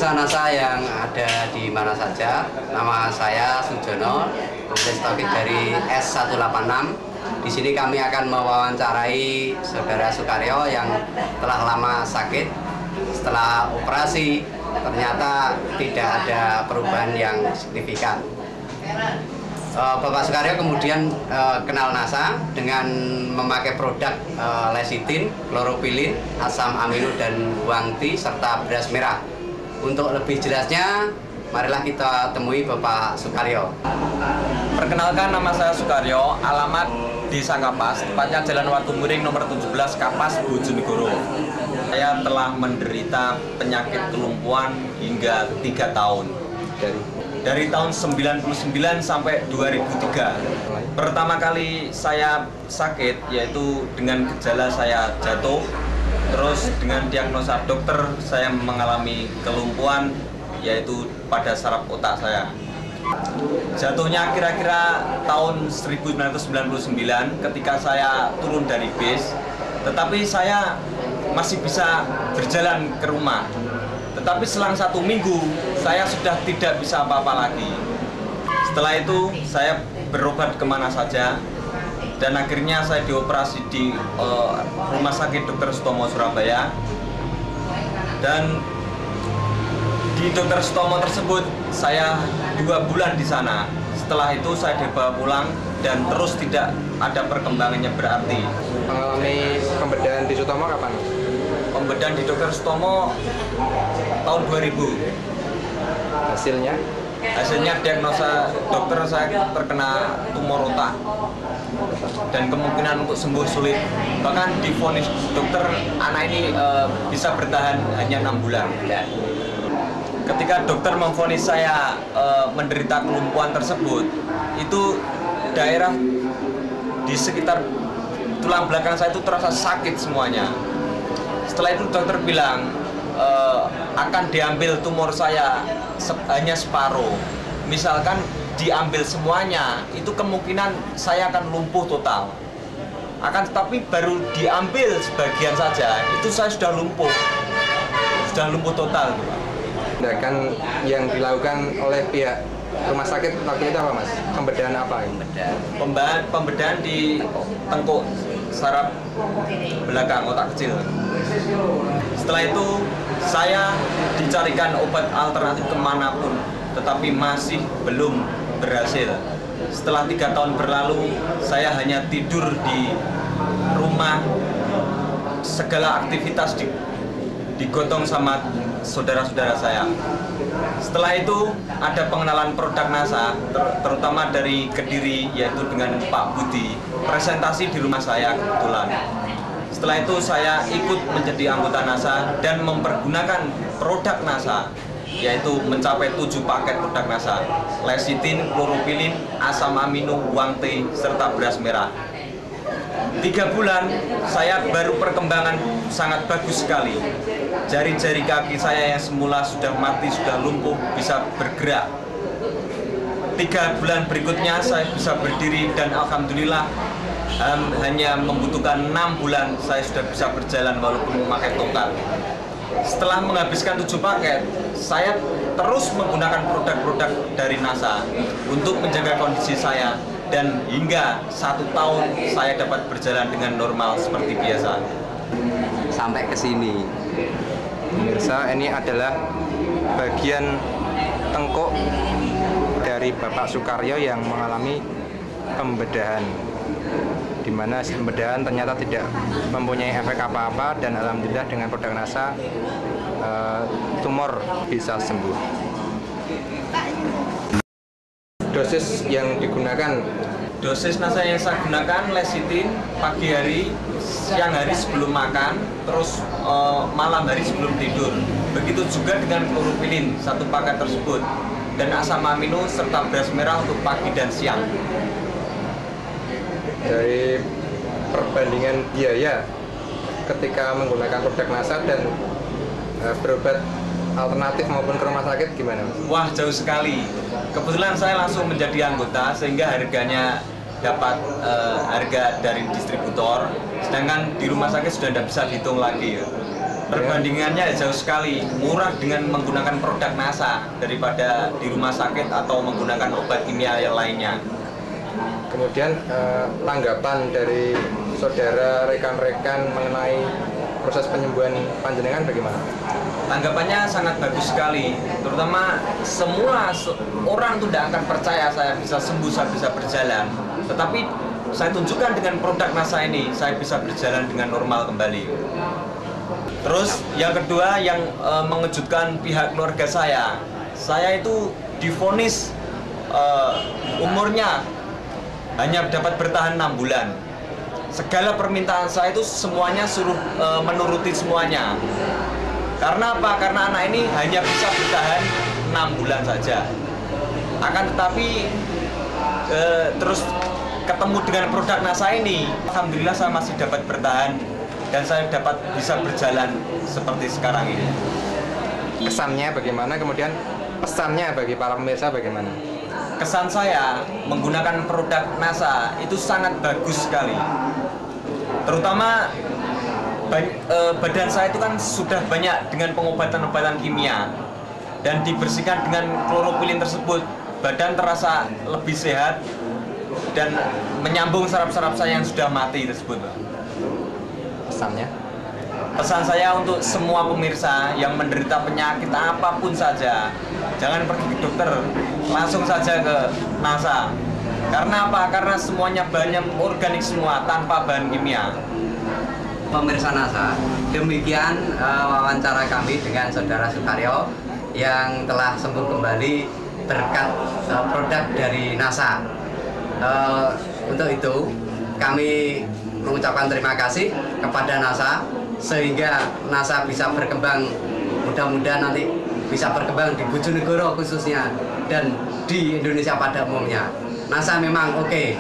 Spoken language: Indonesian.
pemirsa NASA yang ada di mana saja, nama saya Sujono, penulis topik dari S186. Di sini kami akan mewawancarai Saudara Sukaryo yang telah lama sakit. Setelah operasi, ternyata tidak ada perubahan yang signifikan. Bapak Sukaryo kemudian kenal NASA dengan memakai produk lecitin, kloropilin, asam amino dan wangti serta beras merah. Untuk lebih jelasnya, marilah kita temui Bapak Sukaryo. Perkenalkan, nama saya Sukaryo, alamat Desa Kapas, tepatnya Jalan Watu Muring nomor 17 Kapas, Bojonegoro. Saya telah menderita penyakit kelumpuhan hingga 3 tahun. Dari tahun 99 sampai 2003. Pertama kali saya sakit yaitu dengan gejala saya jatuh, terus dengan diagnosa dokter saya mengalami kelumpuhan yaitu pada saraf otak saya. Jatuhnya kira-kira tahun 1999 ketika saya turun dari bis, tetapi saya masih bisa berjalan ke rumah. Tetapi selang 1 minggu, saya sudah tidak bisa apa-apa lagi. Setelah itu, saya berobat kemana saja, dan akhirnya saya dioperasi di Rumah Sakit Dr. Sutomo, Surabaya. Dan di Dr. Sutomo tersebut, saya 2 bulan di sana. Setelah itu, saya dibawa pulang, dan terus tidak ada perkembangannya berarti. Mengalami pembedahan di Sutomo kapan? Pembedahan di Dr. Sutomo tahun 2000. Hasilnya? Hasilnya diagnosa dokter saya terkena tumor otak dan kemungkinan untuk sembuh sulit. Bahkan divonis dokter anak ini bisa bertahan hanya 6 bulan. Ketika dokter memvonis saya menderita kelumpuhan tersebut, itu daerah di sekitar tulang belakang saya itu terasa sakit semuanya. Setelah itu dokter bilang akan diambil tumor saya hanya separuh. Misalkan diambil semuanya, itu kemungkinan saya akan lumpuh total. Akan tetapi baru diambil sebagian saja, itu saya sudah lumpuh total. Tindakan yang dilakukan oleh pihak rumah sakit waktu itu apa, Mas? Pembedahan apa? Pembedahan di tengkuk saraf belakang otak kecil. Setelah itu saya dicarikan obat alternatif kemanapun, tetapi masih belum berhasil. Setelah 3 tahun berlalu, saya hanya tidur di rumah, segala aktivitas digotong sama saudara-saudara saya. Setelah itu ada pengenalan produk NASA, terutama dari Kediri, yaitu dengan Pak Budi, presentasi di rumah saya kebetulan. Setelah itu saya ikut menjadi anggota NASA dan mempergunakan produk NASA, yaitu mencapai 7 paket produk NASA: lecitin, kloropilin, asam amino, wangti, serta beras merah. 3 bulan saya baru perkembangan sangat bagus sekali. Jari-jari kaki saya yang semula sudah mati, sudah lumpuh, bisa bergerak. 3 bulan berikutnya saya bisa berdiri dan alhamdulillah hanya membutuhkan 6 bulan saya sudah bisa berjalan walaupun memakai tongkat. Setelah menghabiskan 7 paket, saya terus menggunakan produk-produk dari NASA untuk menjaga kondisi saya, dan hingga 1 tahun saya dapat berjalan dengan normal seperti biasa. Sampai ke sini. Pemirsa, ini adalah bagian tengkuk dari Bapak Sukaryo yang mengalami pembedahan, di mana pembedahan ternyata tidak mempunyai efek apa-apa, dan alhamdulillah dengan produk NASA tumor bisa sembuh. Dosis yang digunakan? Dosis NASA yang saya gunakan lecitin pagi hari, siang hari sebelum makan, terus malam hari sebelum tidur. Begitu juga dengan kloropilin 1 paket tersebut, dan asam amino serta beras merah untuk pagi dan siang. Dari perbandingan biaya ketika menggunakan produk NASA dan berobat alternatif maupun ke rumah sakit gimana, Mas? Wah, jauh sekali. Kebetulan saya langsung menjadi anggota sehingga harganya dapat harga dari distributor, sedangkan di rumah sakit sudah tidak bisa dihitung lagi ya. Perbandingannya jauh sekali, murah dengan menggunakan produk NASA daripada di rumah sakit atau menggunakan obat kimia yang lainnya. Kemudian tanggapan dari saudara rekan-rekan mengenai proses penyembuhan panjenengan bagaimana? Tanggapannya sangat bagus sekali, terutama semua orang itu tidak akan percaya saya bisa sembuh, saya bisa berjalan. Tetapi saya tunjukkan dengan produk NASA ini, saya bisa berjalan dengan normal kembali. Terus yang kedua yang mengejutkan pihak keluarga saya itu divonis umurnya hanya dapat bertahan 6 bulan. Segala permintaan saya itu semuanya suruh menuruti semuanya. Karena apa? Karena anak ini hanya bisa bertahan 6 bulan saja. Akan tetapi terus ketemu dengan produk NASA ini, alhamdulillah saya masih dapat bertahan dan saya dapat bisa berjalan seperti sekarang ini. Kesannya bagaimana? Kemudian pesannya bagi para pemirsa bagaimana? Kesan saya menggunakan produk NASA itu sangat bagus sekali. Terutama badan saya itu kan sudah banyak dengan pengobatan-obatan kimia dan dibersihkan dengan klorofilin tersebut. Badan terasa lebih sehat dan menyambung saraf-saraf saya yang sudah mati tersebut. Pesannya? Pesan saya untuk semua pemirsa yang menderita penyakit apapun saja, jangan pergi ke dokter, langsung saja ke NASA. Karena apa? Karena semuanya banyak organik semua, tanpa bahan kimia. Pemirsa NASA, demikian wawancara kami dengan Saudara Sukaryo yang telah sembuh kembali berkat produk dari NASA. Untuk itu kami mengucapkan terima kasih kepada NASA sehingga NASA bisa berkembang, mudah-mudahan nanti bisa berkembang di Bojonegoro khususnya dan di Indonesia pada umumnya. NASA memang oke.